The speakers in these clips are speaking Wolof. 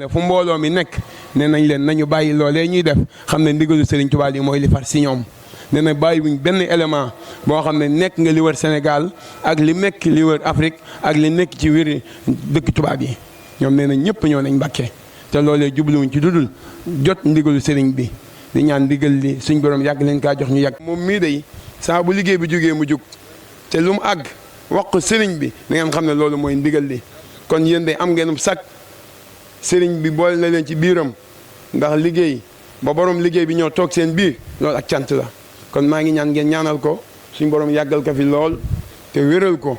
fu mbooloo mi nekk nee nañ leen nañu bàyyi loolee ñuy def xam ne ndigalu Serigne Touba yi mooy li far si ñoom nee na bàyyi wuñ benn élément boo xam ne nekk nga li wër Sénégal ak li nekk li wër Afrique ak li nekk ci wér dëkk tubaab yi ñoom nee na ñëpp ñoo nañ Mbàkke te loolee jubluwuñ ci dudul jot ndigalu Serigne bi di ñaan ndigal li suñ borom yàgg leen kaa jox ñu yàgg. moom mii day saa bu liggéey bi jógee mu jug te lu mu àgg wax ko Serigne bi da ngeen xam ne loolu mooy ndigal li kon yéen day am ngeenum sakk Serigne bi boole na leen ci biiram ndax liggéey ba borom liggéey bi ñoo toog seen biir loolu ak cant la kon maa ngi ñaan ngeen ñaanal ko suñ borom yàggal ko fi lool te wéral ko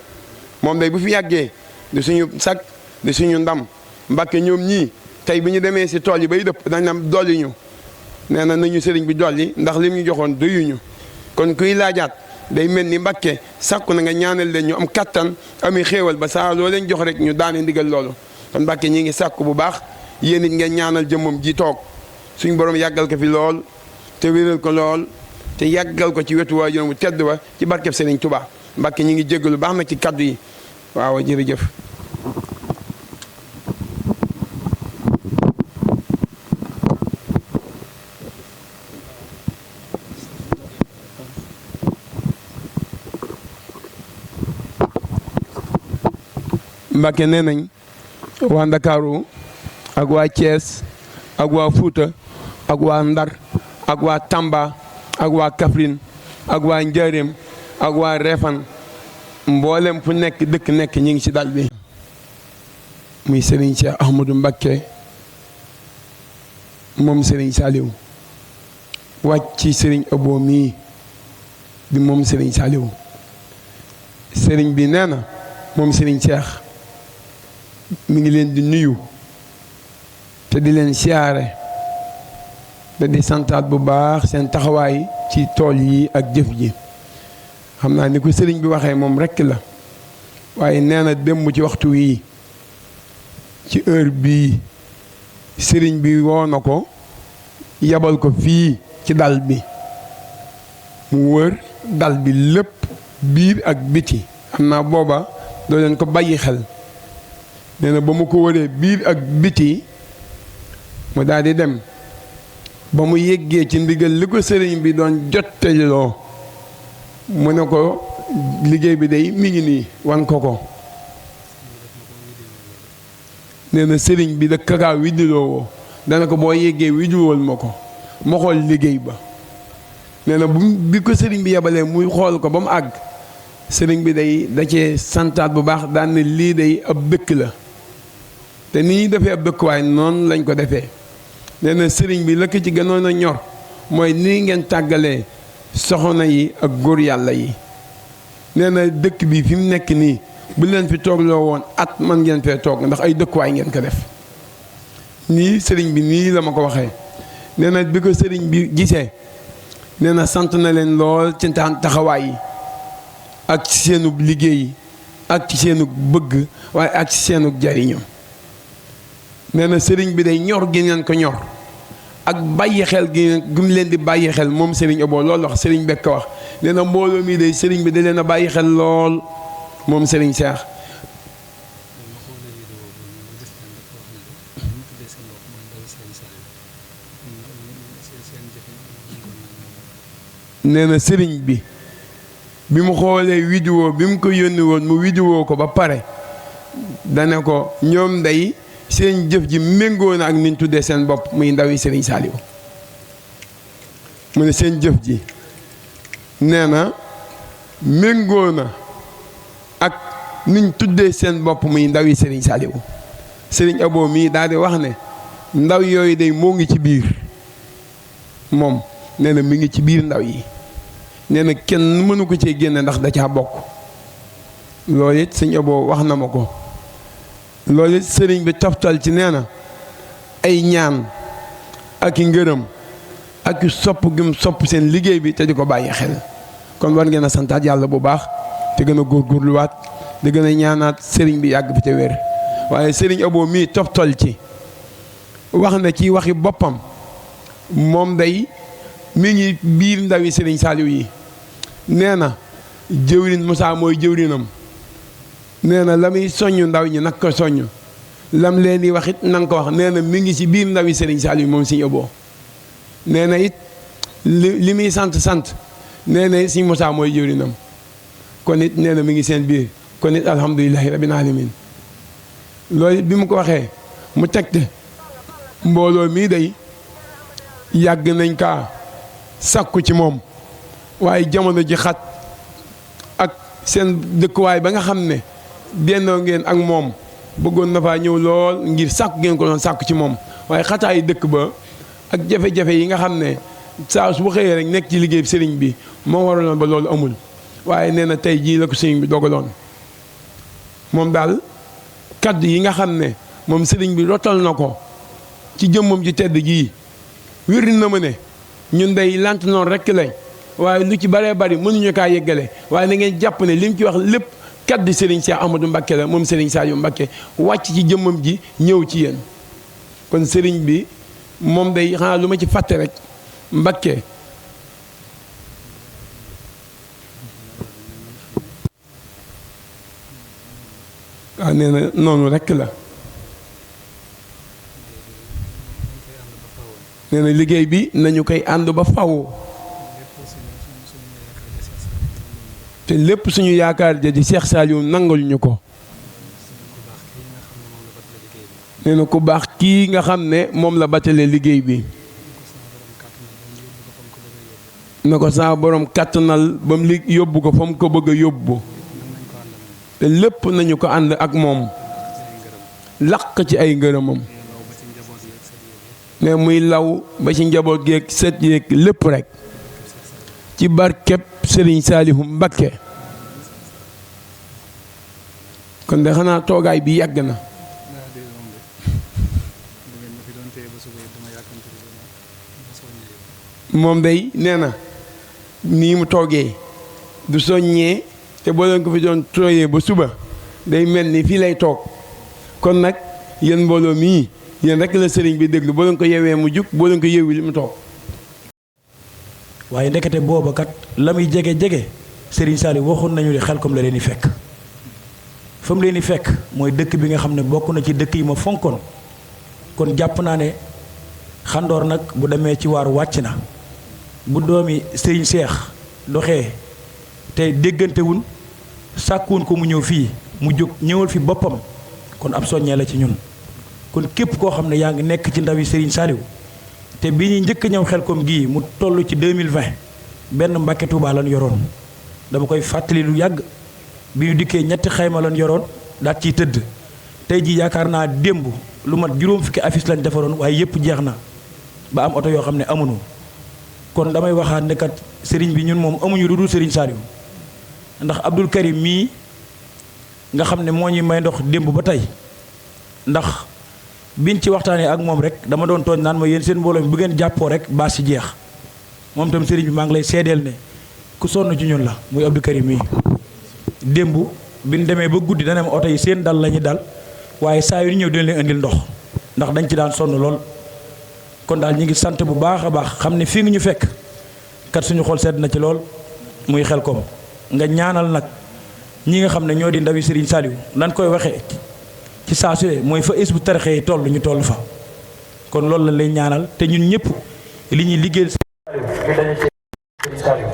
moom day bu fi yàggee di suñu sag di suñu ndam Mbàkke ñoom ñii tey bi ñu demee si tool yi bay dëpp dañ am dolli ñu nee na nañu Serigne bi dolli ndax lim ñu joxoon doyuñu kon kuy laajaat day mel ni Mbàkke sàkku na nga ñaanal leen ñu am kattan ami xéewal ba saa loo leen jox rek ñu daane ndigal loolu kon Mbàkke ñi ngi sàkku bu baax yéen it ngeen ñaanal jëmmam ji toog suñ borom yàggal ko fi lool te wéral ko lool te yàggal ko ci wetu waajuram bu tedd wa ci barkeb Serigne Touba Mbàkke ñi ngi jéggalu baax nag ci kaddu yi waaw jërëjëf. Mbàkke nee nañ waa Ndakaaru ak waa Thiès ak waa Fuuta ak waa Ndar ak waa Tamba ak waa Kaffrine ak waa Njaaréem ak waa Réfane mboolem fu nekk dëkk nekk ñi ngi ci dal bi muy Serigne Cheikh Ahmadou Mbacké moom Serigne Saliou wàcc ci Serigne Abo mii di moom Serigne Saliou Serigne bi nee na moom Serigne Cheikh mi ngi leen di nuyu te di leen siyaare te di santaat bu baax seen taxawaay ci tool yi ak jëf ji xam naa ni ko sëriñ bi waxee moom rekk la waaye nee na démb ci waxtu wii ci heure bii sëriñ bi woo na ko yabal ko fii ci dal bi mu wër dal bi lépp biir ak biti xam naa booba doo leen ko bàyyi xel nee na ba mu ko wëree biir ak biti mu daal di dem ba mu yéggee ci ndigal li ko sëriñ bi doon jottaliloo mu ne ko liggéey bi day mi ngi nii wan ko ko nee na sëriñ bi da kakaa widdiloo woo dana ko boo yéggee widdiwool ma ko ma xool liggéey ba nee na bi ko sëriñ bi yebalee muy xool ko ba mu àgg sëriñ bi day da cee santaat bu baax daan ne lii day ab dëkk la te ni ñuy defee ab dëkkuwaay noonu lañ ko defee nee na sëriñ bi la ko ci gënoon a ñor mooy nii ngeen tàggalee soxna yi ak góor yàlla yi nee na dëkk bi fi mu nekk nii bu leen fi toogloo woon at man ngeen fee toog ndax ay dëkkuwaay ngeen ko def nii sëriñ bi nii la ma ko waxee nee na bi ko sëriñ bi gisee nee na sant na leen lool ci taxawaay yi ak ci seenug liggéey ak ci seenug bëgg waaye ak ci seenug jariñu nee na sëriñ bi day ñor gi ngeen ko ñor ak bàyyi xel gi mu leen di bàyyi xel moom sëriñ Abo loolu wax sëriñ Bekk wax nee na mbooloo mi day sëriñ bi da leen a bàyyi xel lool moom sëriñ Cheikh nee na sëriñ bi mu xoolee vidéo bi mu ko yónni woon mu vidéo ko ba pare dana ko ñoom day seen jëf ji méngoo na ak niñ tuddee seen bopp muy ndawi Serigne Saliou mu ne seen jëf ji nee na méngoo na ak niñ tuddee seen bopp muy ndawi Serigne Saliou Serigne Abo mii daal di wax ne ndaw yooyu day moo ngi ci biir moom nee na mi ngi ci biir ndaw yi nee na kenn mënu ko cee génne ndax da caa bokk loolu it Serigne Abo wax na ma ko loolu sëriñ bi toftal ci nee na ay ñaan ak i ngërëm ak i sopp gim sopp seen liggéey bi te di ko bàyyi xel kon war ngeen a santaat yàlla bu baax te gën a góorgóorluwaat di gën a ñaanaat sëriñ bi yàgg fi te wér waaye Serigne Abo mii toftol ci wax na ci waxi boppam moom day mi ngi biir ndawi Serigne Saliou yi nee na jëwrin Moussa mooy jëwrinam nee na la muy soññ ndaw ñi nag ko soññ lam leen di wax it nanga ko wax nee na mi ngi ci biir ndawi Serigne Saliou moom Serigne Abo nee na it li muy sant nee na Serigne Moussa mooy jëwrinam kon it nee na mi ngi seen biir kon it alhamdulilahi rabbil alamin loolu bi mu ko waxee mu tegte mbooloo mii day yàgg nañ kaa sàkku ci moom waaye jamono ji xat ak seen dëkkuwaay ba nga xam ne dennoo ngeen ak moom bëggoon na faa ñëw lool ngir sàkku ngeen ko doon sàkku ci moom waaye xataayu dëkk ba ak jafe-jafe yi nga xam ne saa su xëyee rek nekk ci liggéey sëriñ bi moo waraloon ba loolu amul waaye nee na tey jii la ko sëriñ bi dogaloon moom daal kaddu yi nga xam ne moom sëriñ bi rotal na ko ci jëmmam ji tedd jii wér na ma ne ñun day lant noonu rek lañ waaye lu ci bëree bëri mënuñu kaa yeggale waaye na ngeen jàpp ne li mu ci wax lépp kaddu sëriñ Cheikh Ahmadou Mbacké la moom sëriñ Saliou Mbacké wàcc ci jëmmam ji ñëw ci yéen kon sëriñ bi moom day xanaa lu ma ci fàtte rek Mbacké waaw nee na noonu rekk la nee na liggéey bi nañu koy ànd ba faw te lépp suñu yaakaar ja di Cheikh Saliou nangal ñu ko nee na ku baax kii nga xam ne moom la batale liggéey bi na ko saa borom kàttanal ba mu yóbbu ko fa mu ko bëgg a yóbbu te lépp nañu ko ànd ak moom laq ci ay ngërëmam ne muy law ba ci njaboot geeg sët yeeg lépp rek ci barkeb Serigne Saliou Mbacké kon de xanaa toogaay bi yàgg na moom day nee na nii mu toogee du soññee te boo leen ko fi doon tooyee ba suba day mel ni fii lay toog kon nag yéen mbooloo mii yéen rek la sëriñ bi déglu boo leen ko yewee mu jug boo leen ko yewi li mu toog waaye ndekete booba kat la muy jege Serigne Saliou waxoon nañu ne Xelcom la leen di fekk fa mu leen di fekk mooy dëkk bi nga xam ne bokk na ci dëkk yi ma fonkoon kon jàpp naa ne xandoor nag bu demee ci waaru wàcc na bu doomi Serigne Cheikh doxee te déggantewul sàkkuwoon ko mu ñëw fii mu jóg ñëwal fi boppam kon ab soññee la ci ñun kon képp koo xam ne yaa ngi nekk ci ndawi Serigne Saliou te bi ñuy njëkk ñëw Xelcom gii mu toll ci 2020 benn Mbacké Touba lan yoroon dama koy fàttali lu yàgg bi ñu dikkee ñetti xayma lan yoroon daat ciy tëdd tey jii yaakaar naa démb lu mat juróom fukki affiche lañ defaroon waaye yëpp jeex na ba am oto yoo xam ne amuñu kon damay waxaat ne kat Serigne bi ñun moom amuñu lu dul Serigne Saliou ndax Abdoul Karim mii nga xam ne moo ñuy may ndox démb ba tey ndax biñ ci waxtaanee ak moom rek dama doon tooñ naan ma yéen seen mbooloo mi bu ngeen jàppoo rek baas ci jeex moom tam Serigne bi maa ngi lay seedeel ne ku sonn ci ñun la muy Abdou Karim mii démb bi ñu demee ba guddi dana am oto yi seen dal la ñuy dal waaye saa yu ñëw dina leen indil ndox ndax dañ ci daan sonn lool kon daal ñu ngi sant bu baax a baax xam ne fii nga ñu fekk kat suñu xol sedd na ci lool muy Xelcom nga ñaanal nag ñi nga xam ne ñoo di ndawi Serigne Saliou nan koy waxee ci saa su ne mooy fa is bu taraxee toll ñu toll fa kon loolu la lay ñaanal te ñun ñëpp li ñuy liggéeyal Serigne Saliou